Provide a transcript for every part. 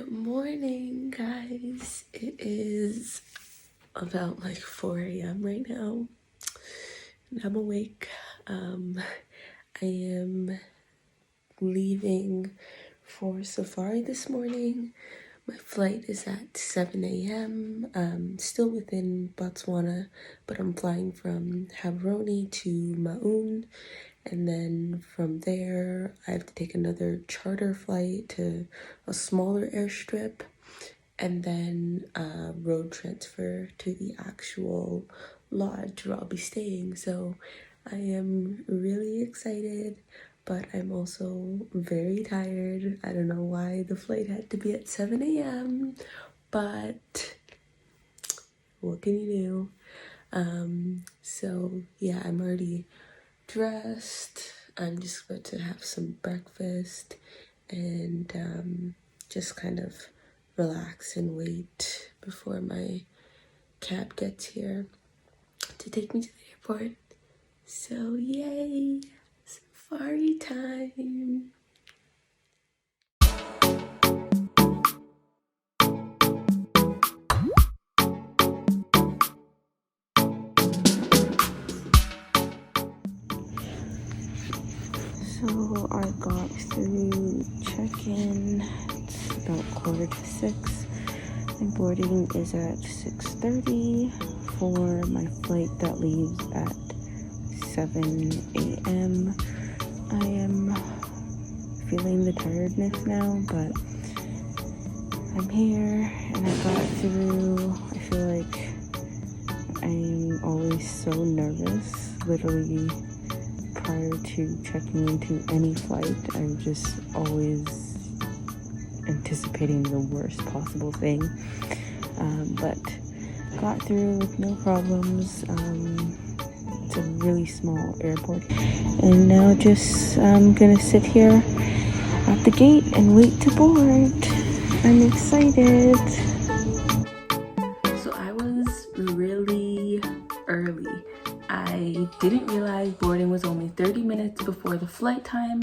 Good morning, guys. It is about like 4 a.m. right now, and I'm awake. I am leaving for safari this morning. My flight is at 7 a.m. Still within Botswana, but I'm flying from Gaborone to Maun. And then from there, I have to take another charter flight to a smaller airstrip and then road transfer to the actual lodge where I'll be staying. So I am really excited, but I'm also very tired. I don't know why the flight had to be at 7 a.m., but what can you do? So yeah, I'm already dressed. I'm just about to have some breakfast and just kind of relax and wait before my cab gets here to take me to the airport. So yay, safari time. So I got through check-in. It's about 5:45. My boarding is at 6:30 for my flight that leaves at 7 a.m. I am feeling the tiredness now, but I'm here and I got through. I feel like I'm always so nervous, literally. Prior to checking into any flight, I'm just always anticipating the worst possible thing, but got through with no problems. It's a really small airport, and now just I'm gonna sit here at the gate and wait to board. I'm excited. So I was really early. I didn't realize boarding was only 30 minutes before the flight time,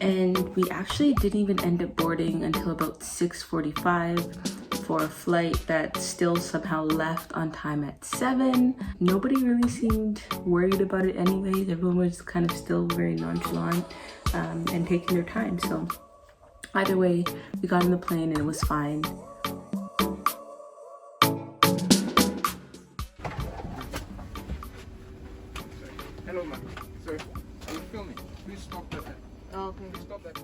and we actually didn't even end up boarding until about 6:45 for a flight that still somehow left on time at 7. Nobody really seemed worried about it anyways. Everyone was kind of still very nonchalant and taking their time. So either way, we got on the plane and it was fine. Hello, ma'am. Sir, are you filming? Please stop that. Okay. Please stop that.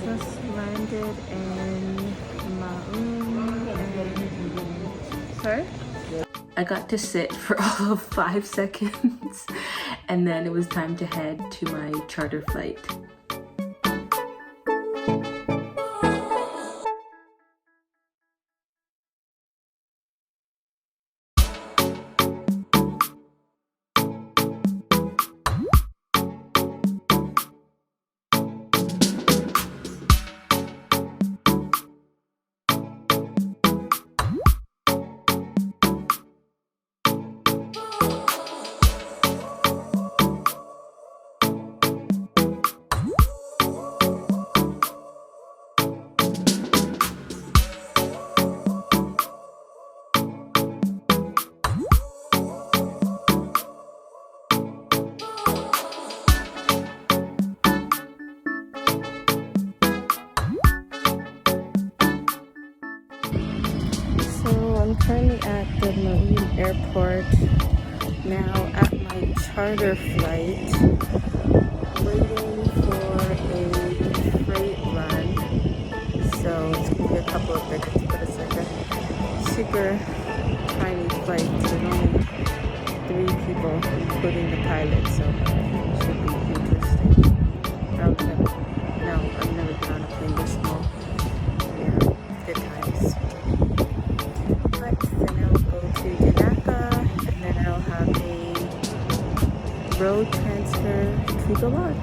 Just landed in Maun and... Sorry? I got to sit for all of 5 seconds and then it was time to head to my charter flight. currently at the Marine Airport now at my charter flight, waiting for a freight run. So it's gonna be a couple of minutes, but it's like a super tiny flight. So there's only 3 people, including the pilot. So it should be interesting. I've never been on a plane this small. Yeah, good times. But then I'll go to Dinaka, and then I'll have a road transfer to the lodge.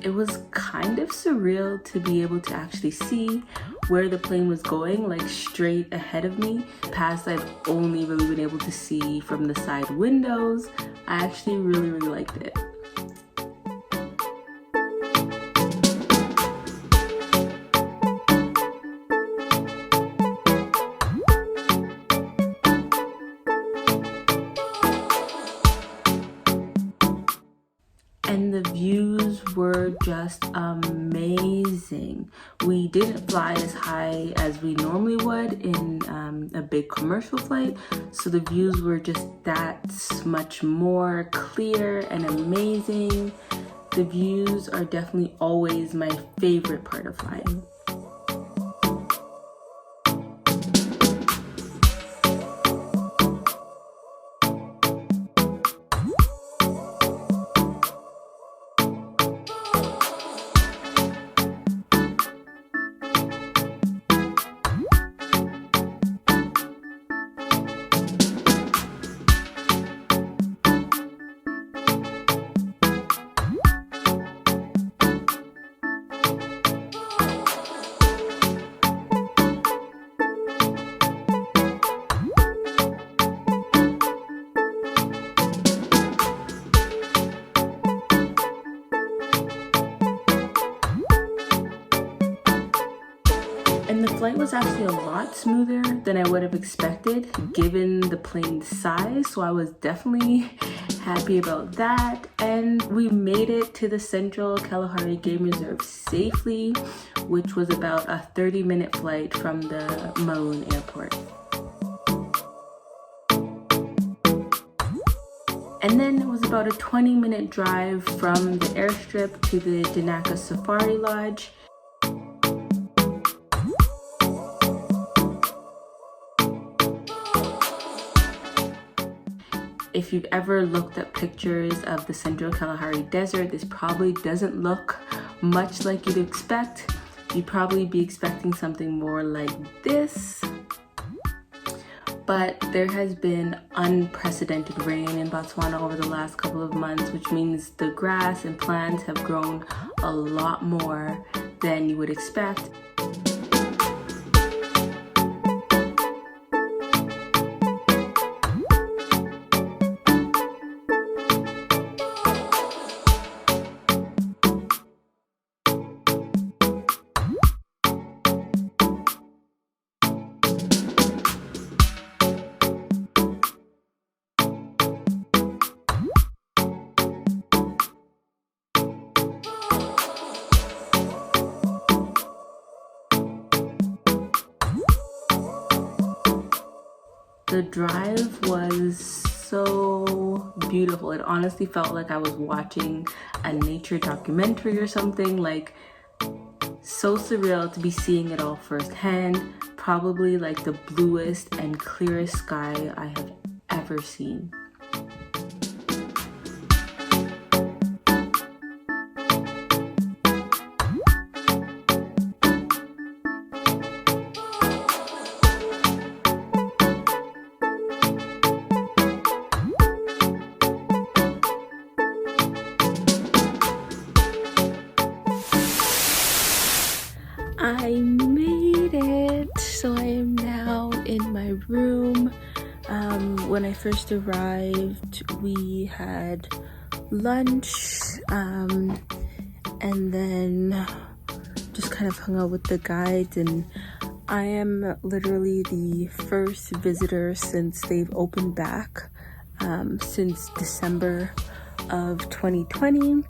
It was kind of surreal to be able to actually see where the plane was going, like straight ahead of me. Past I've only really been able to see from the side windows. I actually really liked it. And the views were just amazing. We didn't fly as high as we normally would in a big commercial flight, so the views were just that much more clear and amazing. The views are definitely always my favorite part of flying. And the flight was actually a lot smoother than I would have expected given the plane's size, so I was definitely happy about that. And we made it to the Central Kalahari Game Reserve safely, which was about a 30-minute flight from the Maun airport. And then it was about a 20-minute drive from the airstrip to the Dinaka Safari Lodge. If you've ever looked at pictures of the Central Kalahari Desert, this probably doesn't look much like you'd expect. You'd probably be expecting something more like this. But there has been unprecedented rain in Botswana over the last couple of months, which means the grass and plants have grown a lot more than you would expect. The drive was so beautiful. It honestly felt like I was watching a nature documentary or something, like so surreal to be seeing it all firsthand. Probably like the bluest and clearest sky I have ever seen. I made it. So I am now in my room. When I first arrived, we had lunch, and then just kind of hung out with the guides, and I am literally the first visitor since they've opened back, since December of 2020,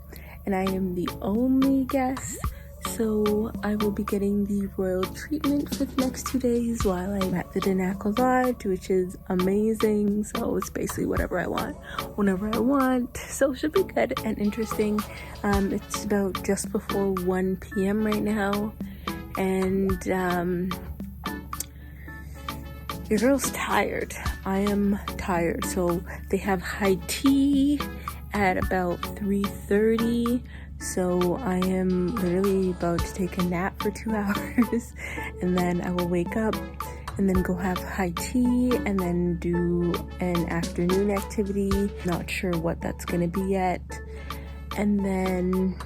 and I am the only guest. So I will be getting the royal treatment for the next 2 days while I'm at the Dinaka Lodge, which is amazing. So it's basically whatever I want, whenever I want. So it should be good and interesting. It's about just before 1 p.m. right now. And your girl's tired. I am tired. So they have high tea at about 3:30. So I am literally about to take a nap for 2 hours, and then I will wake up and then go have high tea and then do an afternoon activity. Not sure what that's gonna be yet. And then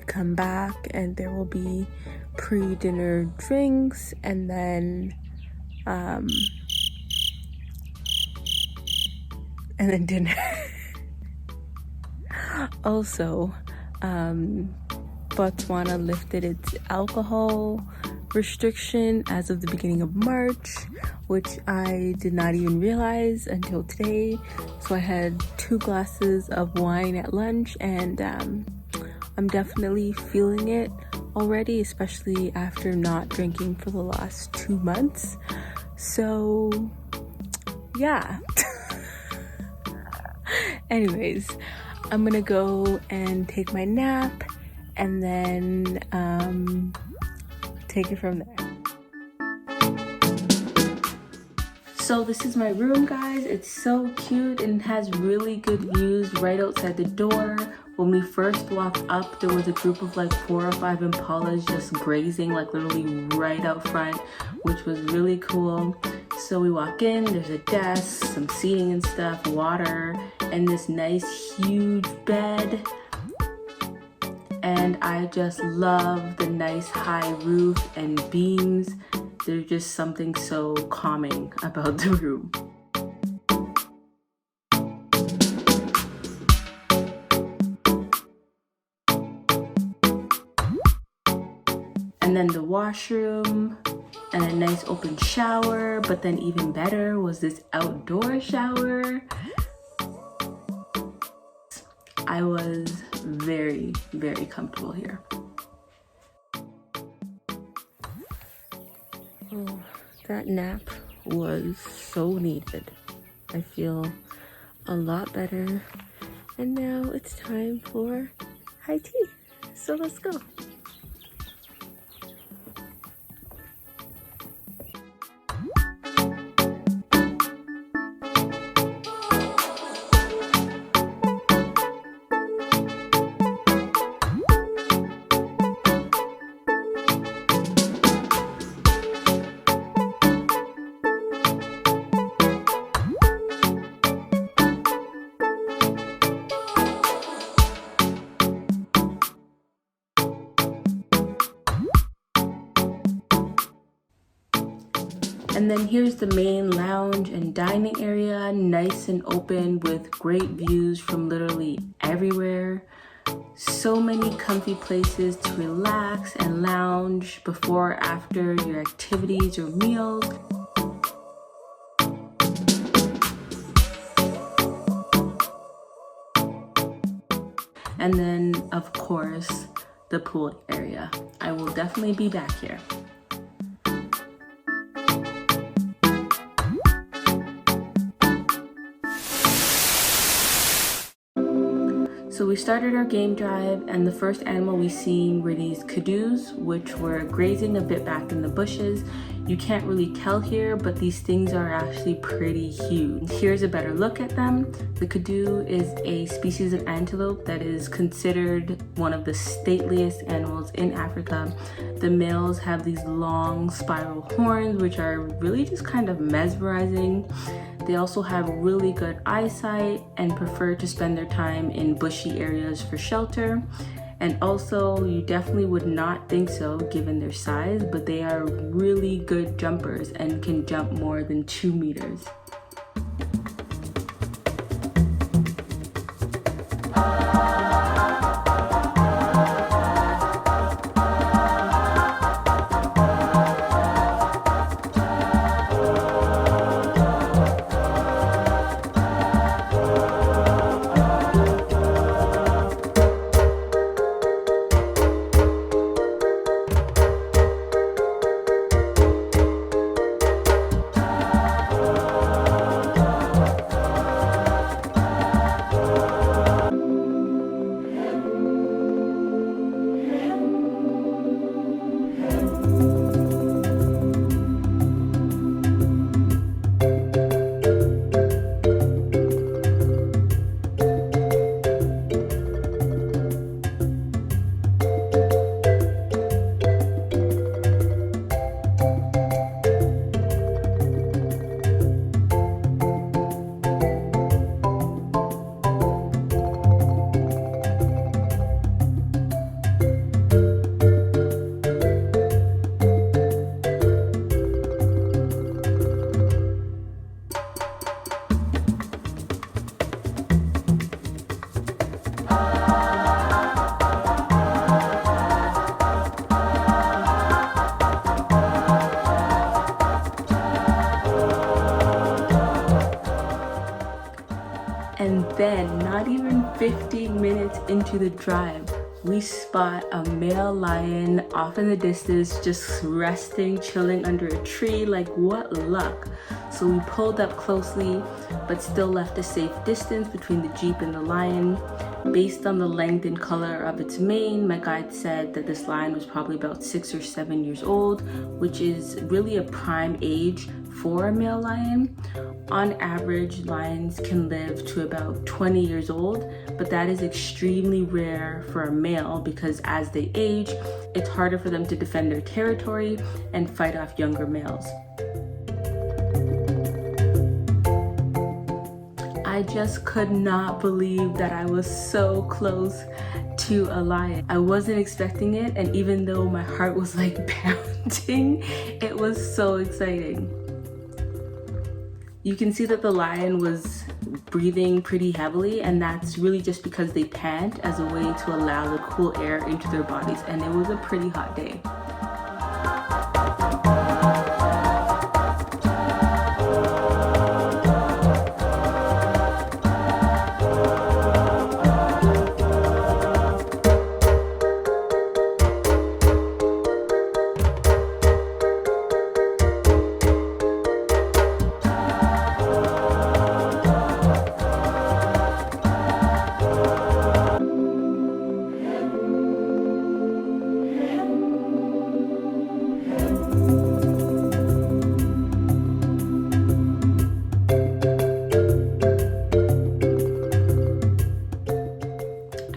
come back and there will be pre-dinner drinks, and then dinner. Also, Botswana lifted its alcohol restriction as of the beginning of March, which I did not even realize until today. So I had 2 glasses of wine at lunch, and I'm definitely feeling it already, especially after not drinking for the last 2 months. So yeah. Anyways, I'm gonna go and take my nap and then take it from there. So this is my room, guys. It's so cute and has really good views right outside the door. When we first walked up, there was a group of like 4 or 5 impalas just grazing, like literally right out front, which was really cool. So we walk in, there's a desk, some seating and stuff, water, and this nice huge bed. And I just love the nice high roof and beams. There's just something so calming about the room. And then the washroom and a nice open shower, but then even better was this outdoor shower. I was very, very comfortable here. Oh, that nap was so needed. I feel a lot better. And now it's time for high tea. So let's go. And then here's the main lounge and dining area, nice and open with great views from literally everywhere. So many comfy places to relax and lounge before or after your activities or meals. And then, of course, the pool area. I will definitely be back here. So we started our game drive, and the first animal we seen were these kudu's, which were grazing a bit back in the bushes. You can't really tell here, but these things are actually pretty huge. Here's a better look at them. The kudu is a species of antelope that is considered one of the stateliest animals in Africa. The males have these long spiral horns, which are really just kind of mesmerizing. They also have really good eyesight and prefer to spend their time in bushy areas for shelter. And also, you definitely would not think so given their size, but they are really good jumpers and can jump more than 2 meters. And then, not even 15 minutes into the drive, we spot a male lion off in the distance, just resting, chilling under a tree. Like, what luck. So we pulled up closely, but still left a safe distance between the Jeep and the lion. Based on the length and color of its mane, my guide said that this lion was probably about 6 or 7 years old, which is really a prime age for a male lion. On average, lions can live to about 20 years old, but that is extremely rare for a male because as they age, it's harder for them to defend their territory and fight off younger males. I just could not believe that I was so close to a lion. I wasn't expecting it, and even though my heart was like pounding, it was so exciting. You can see that the lion was breathing pretty heavily, and that's really just because they pant as a way to allow the cool air into their bodies, and it was a pretty hot day.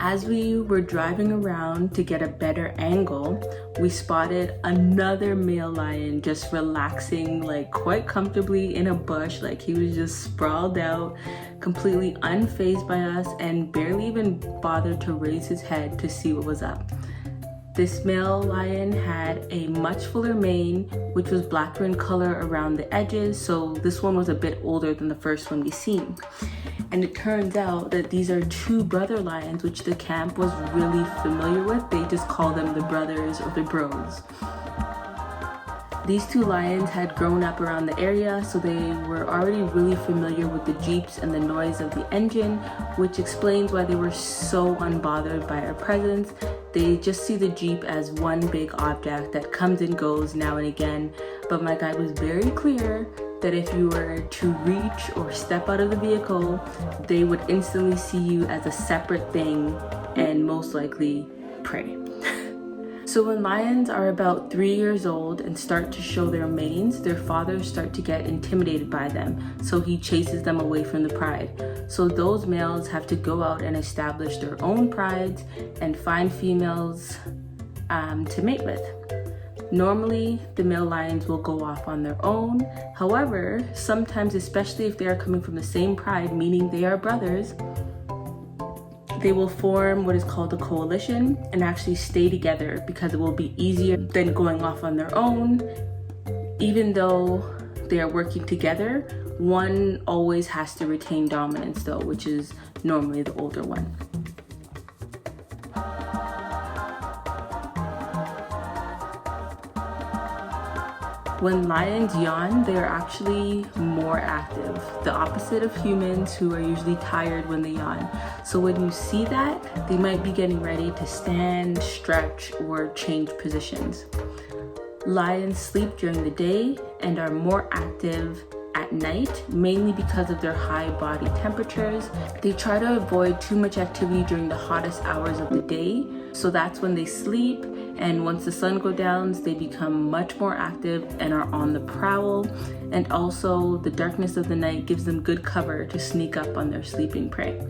As we were driving around to get a better angle, we spotted another male lion just relaxing like quite comfortably in a bush. Like he was just sprawled out, completely unfazed by us, and barely even bothered to raise his head to see what was up. This male lion had a much fuller mane, which was blacker in color around the edges, so this one was a bit older than the first one we seen. And it turns out that these are two brother lions, which the camp was really familiar with. They just call them the brothers or the bros. These two lions had grown up around the area, so they were already really familiar with the Jeeps and the noise of the engine, which explains why they were so unbothered by our presence. They just see the Jeep as one big object that comes and goes now and again, but my guide was very clear that if you were to reach or step out of the vehicle, they would instantly see you as a separate thing and most likely prey. So when lions are about 3 years old and start to show their manes, their fathers start to get intimidated by them, so he chases them away from the pride. So those males have to go out and establish their own prides and find females to mate with. Normally, the male lions will go off on their own. However, sometimes, especially if they are coming from the same pride, meaning they are brothers, they will form what is called a coalition and actually stay together because it will be easier than going off on their own. Even though they are working together, one always has to retain dominance though, which is normally the older one. When lions yawn, they are actually more active, the opposite of humans who are usually tired when they yawn. So when you see that, they might be getting ready to stand, stretch, or change positions. Lions sleep during the day and are more active at night, mainly because of their high body temperatures. They try to avoid too much activity during the hottest hours of the day, so that's when they sleep. And once the sun goes down, they become much more active and are on the prowl. And also, the darkness of the night gives them good cover to sneak up on their sleeping prey.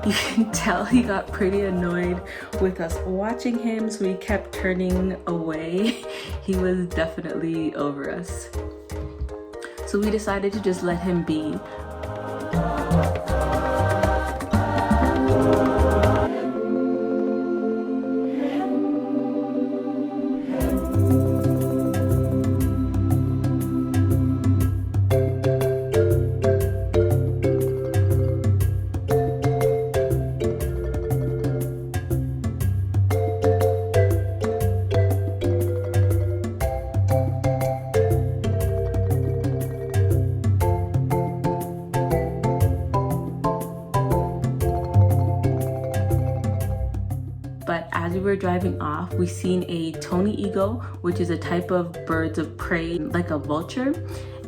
You can tell he got pretty annoyed with us watching him, so he kept turning away. He was definitely over us. So we decided to just let him be. But as we were driving off, we seen a tony eagle, which is a type of birds of prey, like a vulture,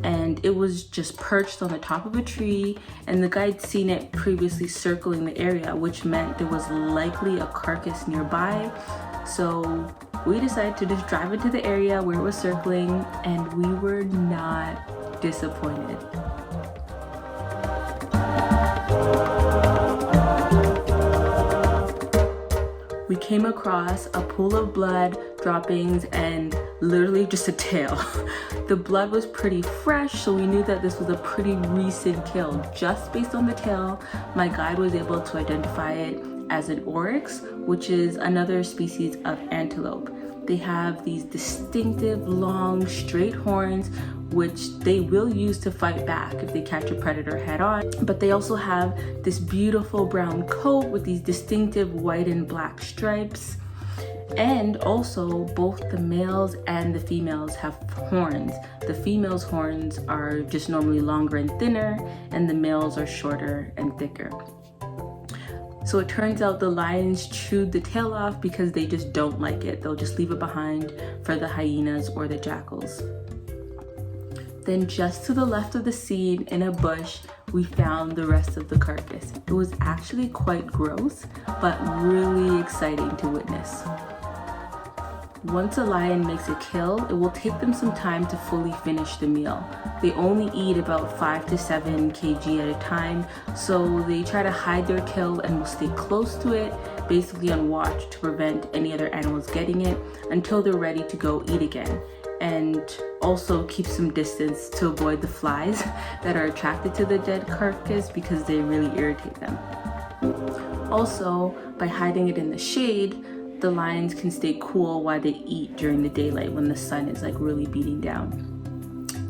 and it was just perched on the top of a tree, and the guide seen it previously circling the area, which meant there was likely a carcass nearby. So we decided to just drive into the area where it was circling, and we were not disappointed. We came across a pool of blood, droppings, and literally just a tail. The blood was pretty fresh, so we knew that this was a pretty recent kill. Just based on the tail, my guide was able to identify it as an oryx, which is another species of antelope. They have these distinctive, long, straight horns, which they will use to fight back if they catch a predator head on. But they also have this beautiful brown coat with these distinctive white and black stripes. And also, both the males and the females have horns. The females' horns are just normally longer and thinner, and the males are shorter and thicker. So it turns out the lions chewed the tail off because they just don't like it. They'll just leave it behind for the hyenas or the jackals. Then just to the left of the scene, in a bush, we found the rest of the carcass. It was actually quite gross, but really exciting to witness. Once a lion makes a kill, it will take them some time to fully finish the meal. They only eat about 5 to 7 kg at a time, so they try to hide their kill and will stay close to it, basically on watch to prevent any other animals getting it until they're ready to go eat again. And also keep some distance to avoid the flies that are attracted to the dead carcass because they really irritate them. Also, by hiding it in the shade, the lions can stay cool while they eat during the daylight when the sun is like really beating down.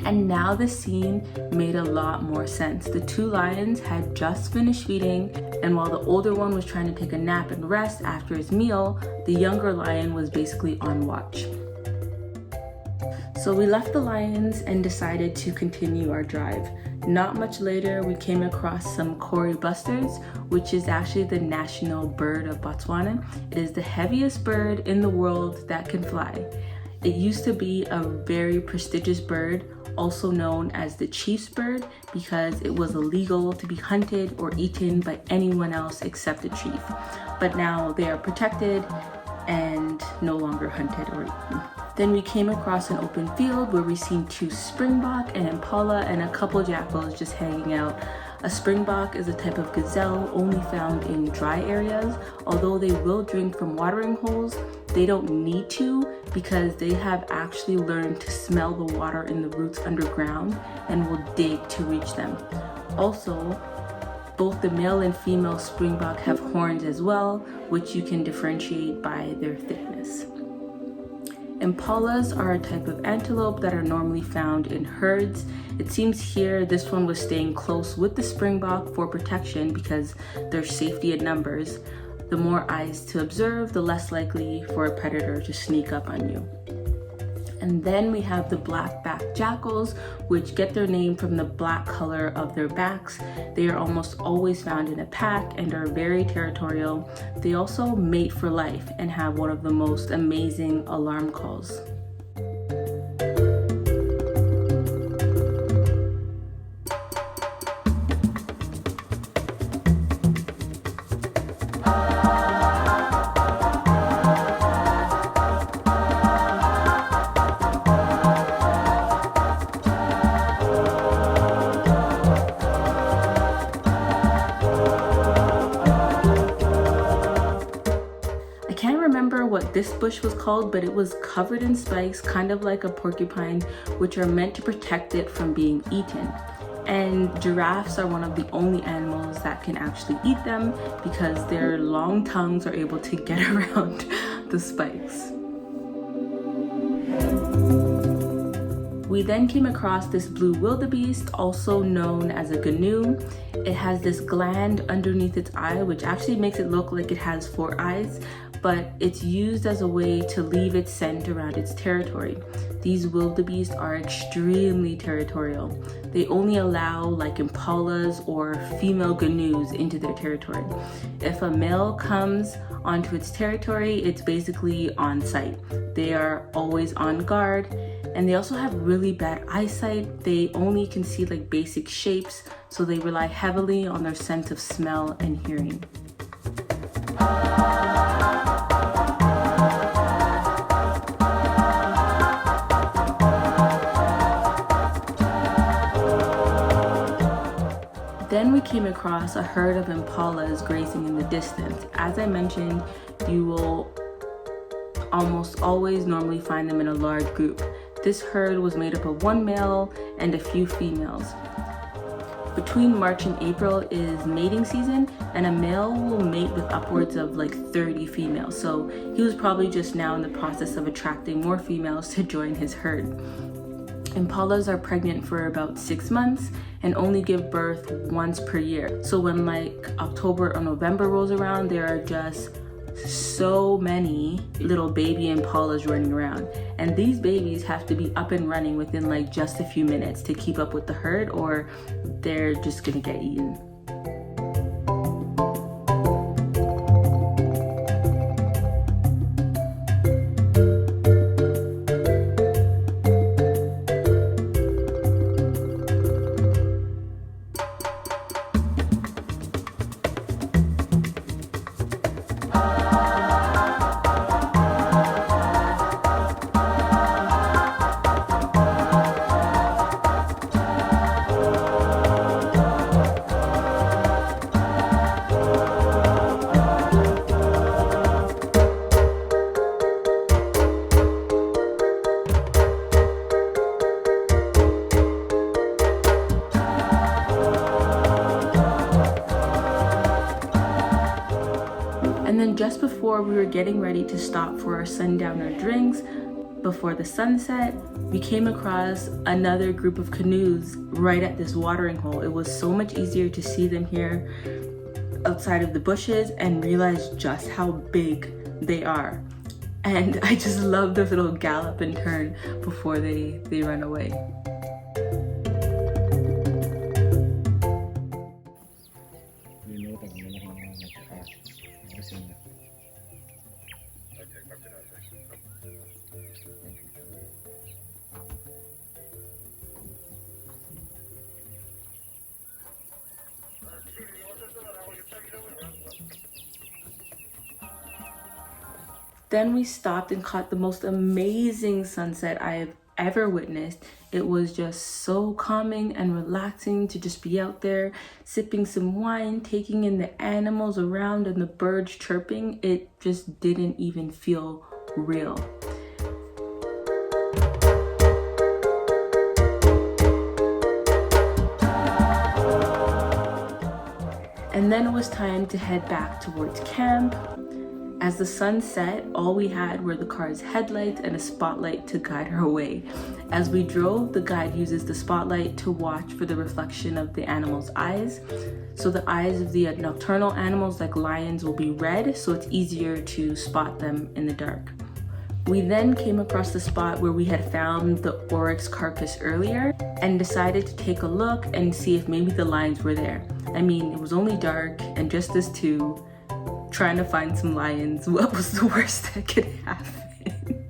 And now the scene made a lot more sense. The two lions had just finished feeding, and while the older one was trying to take a nap and rest after his meal, the younger lion was basically on watch. So we left the lions and decided to continue our drive. Not much later, we came across some kori busters, which is actually the national bird of Botswana. It is the heaviest bird in the world that can fly. It used to be a very prestigious bird, also known as the chief's bird, because it was illegal to be hunted or eaten by anyone else except the chief. But now they are protected and no longer hunted or eaten. Then we came across an open field where we seen 2 springbok, an impala, and a couple jackals just hanging out. A springbok is a type of gazelle only found in dry areas. Although they will drink from watering holes, they don't need to because they have actually learned to smell the water in the roots underground and will dig to reach them. Also, both the male and female springbok have horns as well, which you can differentiate by their thickness. Impalas are a type of antelope that are normally found in herds. It seems here this one was staying close with the springbok for protection because there's safety in numbers. The more eyes to observe, the less likely for a predator to sneak up on you. And then we have the black-backed jackals, which get their name from the black color of their backs. They are almost always found in a pack and are very territorial. They also mate for life and have one of the most amazing alarm calls. What this bush was called, but it was covered in spikes, kind of like a porcupine, which are meant to protect it from being eaten. And giraffes are one of the only animals that can actually eat them because their long tongues are able to get around the spikes. We then came across this blue wildebeest, also known as a gnu. It has this gland underneath its eye, which actually makes it look like it has 4 eyes, but it's used as a way to leave its scent around its territory. These wildebeest are extremely territorial. They only allow like impalas or female gnus into their territory. If a male comes onto its territory, it's basically on sight. They are always on guard, and they also have really bad eyesight. They only can see like basic shapes, so they rely heavily on their sense of smell and hearing. Then we came across a herd of impalas grazing in the distance. As I mentioned, you will almost always normally find them in a large group. This herd was made up of 1 male and a few females. Between March and April is mating season, and a male will mate with upwards of like 30 females. So he was probably just now in the process of attracting more females to join his herd. Impalas are pregnant for about 6 months and only give birth once per year. So when like October or November rolls around, there are just so many little baby impalas running around. And these babies have to be up and running within like just a few minutes to keep up with the herd, or they're just gonna get eaten. And then just before we were getting ready to stop for our sundowner drinks, before the sunset, we came across another group of canoes right at this watering hole. It was so much easier to see them here outside of the bushes and realize just how big they are. And I just love their little gallop and turn before they run away. Then we stopped and caught the most amazing sunset I have ever witnessed. It was just so calming and relaxing to just be out there sipping some wine, taking in the animals around and the birds chirping. It just didn't even feel real. And then it was time to head back towards camp. As the sun set, all we had were the car's headlights and a spotlight to guide our way. As we drove, the guide uses the spotlight to watch for the reflection of the animal's eyes. So the eyes of the nocturnal animals like lions will be red, so it's easier to spot them in the dark. We then came across the spot where we had found the oryx carcass earlier and decided to take a look and see if maybe the lions were there. I mean, it was only dark and just us two trying to find some lions. What was the worst that could happen?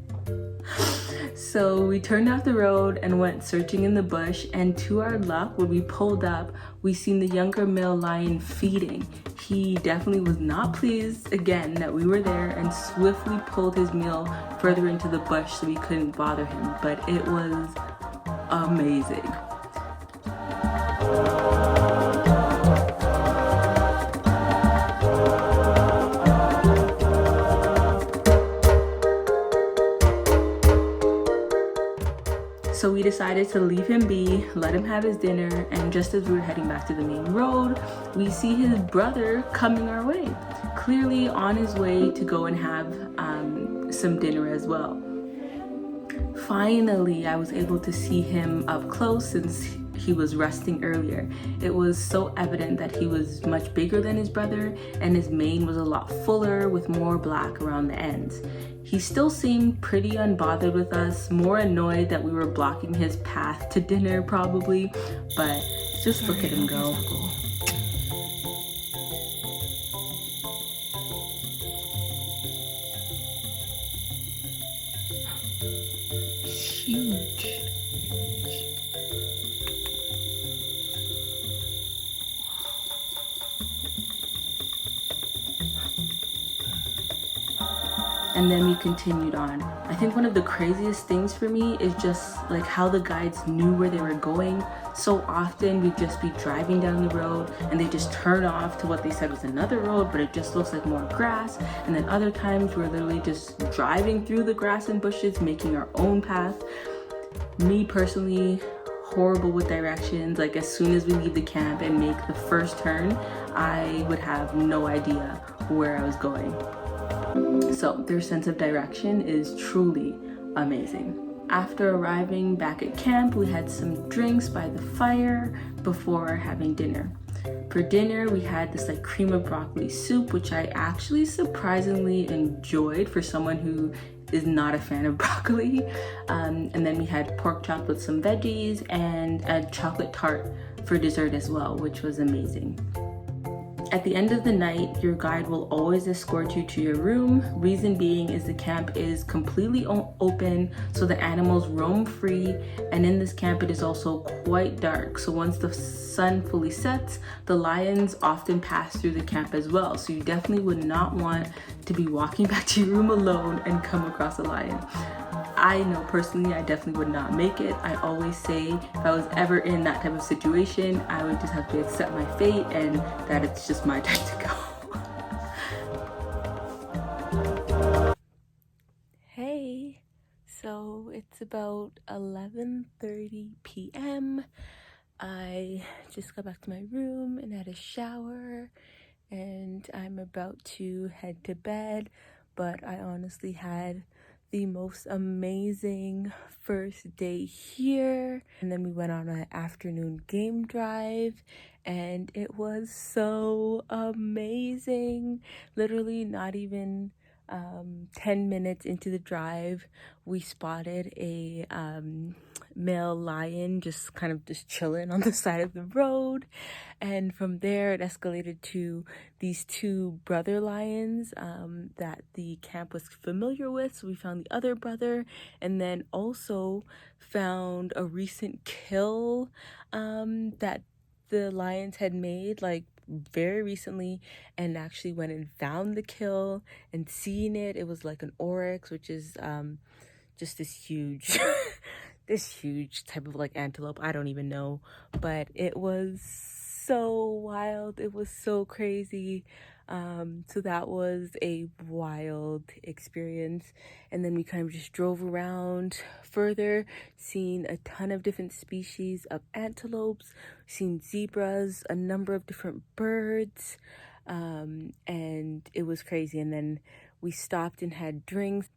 So we turned off the road and went searching in the bush, and to our luck, when we pulled up, we seen the younger male lion feeding. He definitely was not pleased again that we were there and swiftly pulled his meal further into the bush so we couldn't bother him, but it was amazing. So we decided to leave him be, let him have his dinner, and just as we were heading back to the main road, we see his brother coming our way, clearly on his way to go and have some dinner as well. Finally, I was able to see him up close since he was resting earlier. It was so evident that he was much bigger than his brother, and his mane was a lot fuller with more black around the ends. He still seemed pretty unbothered with us, more annoyed that we were blocking his path to dinner probably, but just look at him go. Huge. And then we continued on. I think one of the craziest things for me is just like how the guides knew where they were going. So often we'd just be driving down the road and they just turn off to what they said was another road, but it just looks like more grass. And then other times we're literally just driving through the grass and bushes, making our own path. Me personally, horrible with directions. Like as soon as we leave the camp and make the first turn, I would have no idea where I was going. So their sense of direction is truly amazing. After arriving back at camp, we had some drinks by the fire before having dinner. For dinner, we had this like cream of broccoli soup, which I actually surprisingly enjoyed for someone who is not a fan of broccoli. And then we had pork chop with some veggies and a chocolate tart for dessert as well, which was amazing. At the end of the night, your guide will always escort you to your room. Reason being is the camp is completely open, so the animals roam free, and in this camp it is also quite dark. So once the sun fully sets, the lions often pass through the camp as well. So you definitely would not want to be walking back to your room alone and come across a lion. I know personally I definitely would not make it. I always say if I was ever in that type of situation, I would just have to accept my fate and that it's just my time to go. Hey, so it's about 11:30 p.m. I just got back to my room and had a shower and I'm about to head to bed, but I honestly had the most amazing first day here, and then we went on an afternoon game drive and it was so amazing. Literally not even 10 minutes into the drive, we spotted a male lion just chilling on the side of the road, and from there it escalated to these two brother lions that the camp was familiar with. So we found the other brother and then also found a recent kill that the lions had made like very recently and actually went and found the kill and seen it. It was like an oryx, which is just this huge this huge type of like antelope. I don't even know, but it was so wild. It was so crazy. So that was a wild experience. And then we kind of just drove around further, seen a ton of different species of antelopes, seen zebras, a number of different birds, and it was crazy. And then we stopped and had drinks,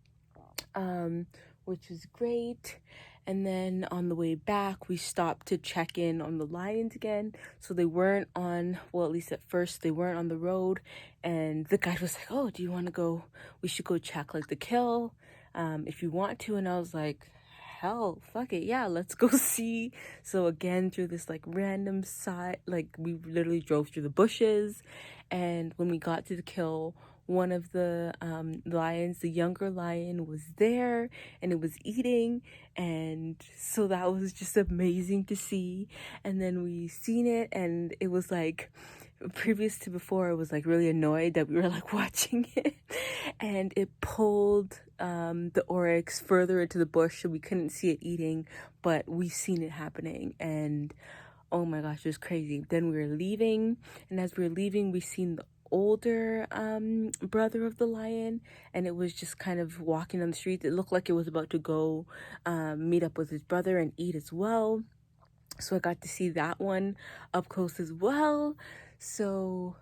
which was great. And then on the way back, we stopped to check in on the lions again. So they weren't on, well, at least at first, they weren't on the road. And the guide was like, oh, do you want to go? We should go check like the kill if you want to. And I was like, hell, fuck it. Yeah, let's go see. So again, through this like random side, like we literally drove through the bushes. And when we got to the kill, one of the lions, the younger lion, was there and it was eating, and so that was just amazing to see. And then we seen it, and it was like previous to before, I was like really annoyed that we were like watching it, and it pulled the oryx further into the bush so we couldn't see it eating, but we seen it happening. And oh my gosh, it was crazy. Then we were leaving, and as we were leaving, we seen the older brother of the lion, and it was just kind of walking on the streets. It looked like it was about to go meet up with his brother and eat as well. So I got to see that one up close as well. So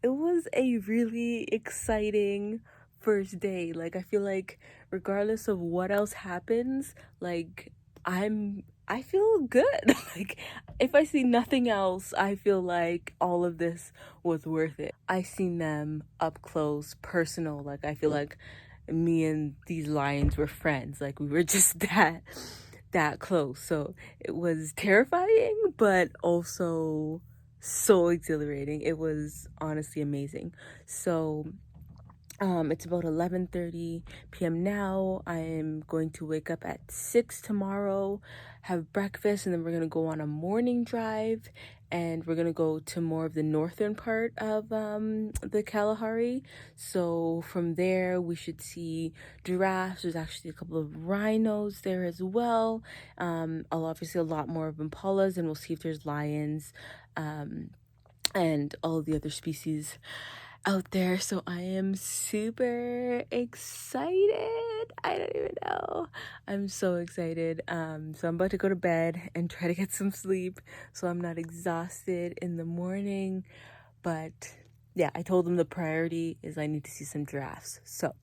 it was a really exciting first day. Like, I feel like regardless of what else happens, like I feel good. Like, if I see nothing else, I feel like all of this was worth it. I seen them up close, personal. Like, I feel like me and these lions were friends. Like, we were just that close. So it was terrifying, but also so exhilarating. It was honestly amazing. So it's about 11:30 p.m. now. I am going to wake up at 6 tomorrow, have breakfast, and then we're going to go on a morning drive, and we're going to go to more of the northern part of the Kalahari. So from there, we should see giraffes. There's actually a couple of rhinos there as well. Obviously a lot more of impalas, and we'll see if there's lions and all of the other species out there. So I am super excited. I don't even know. I'm so excited. So I'm about to go to bed and try to get some sleep so I'm not exhausted in the morning. But yeah, I told them the priority is I need to see some giraffes. So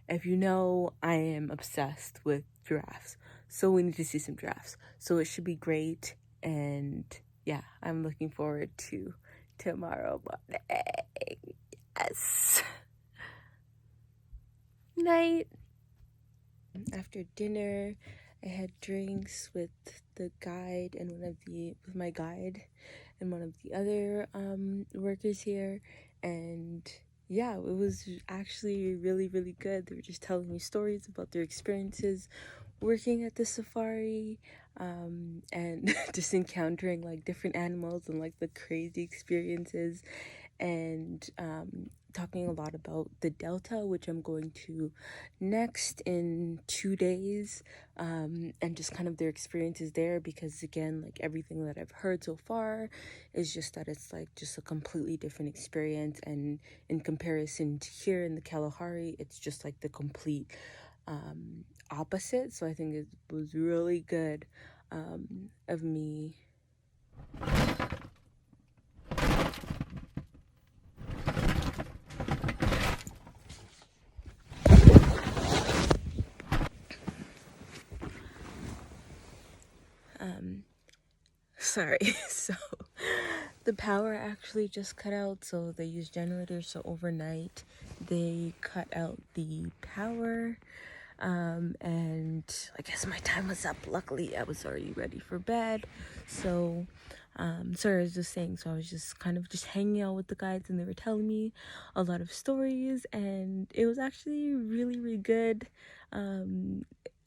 if you know, I am obsessed with giraffes. So we need to see some giraffes. So it should be great. And yeah, I'm looking forward to tomorrow morning. Yes. Night. After dinner, I had drinks with the guide and with my guide and one of the other workers here, and yeah, it was actually really, really good. They were just telling me stories about their experiences working at the safari, and just encountering like different animals and like the crazy experiences, and talking a lot about the Delta, which I'm going to next in 2 days, and just kind of their experiences there, because again, like everything that I've heard so far is just that it's like just a completely different experience, and in comparison to here in the Kalahari, it's just like the complete opposite. So I think it was really good of me. Sorry. So the power actually just cut out, so they use generators. So overnight they cut out the power, and I guess my time was up. Luckily I was already ready for bed. So sorry, I was just saying, so I was just kind of just hanging out with the guides, and they were telling me a lot of stories, and it was actually really, really good.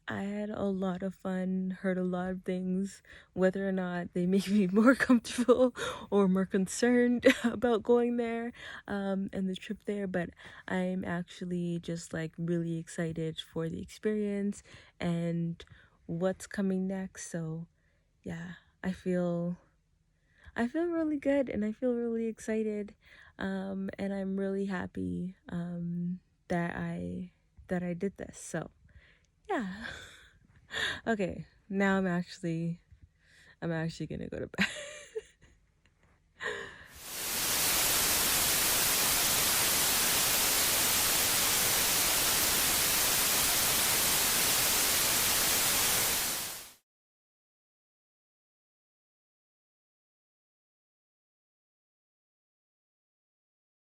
I had a lot of fun, heard a lot of things, whether or not they make me more comfortable or more concerned about going there, and the trip there, but I'm actually just like really excited for the experience and what's coming next. So yeah, I feel really good and I feel really excited, and I'm really happy that I did this. So yeah. Okay, now I'm actually gonna go to bed.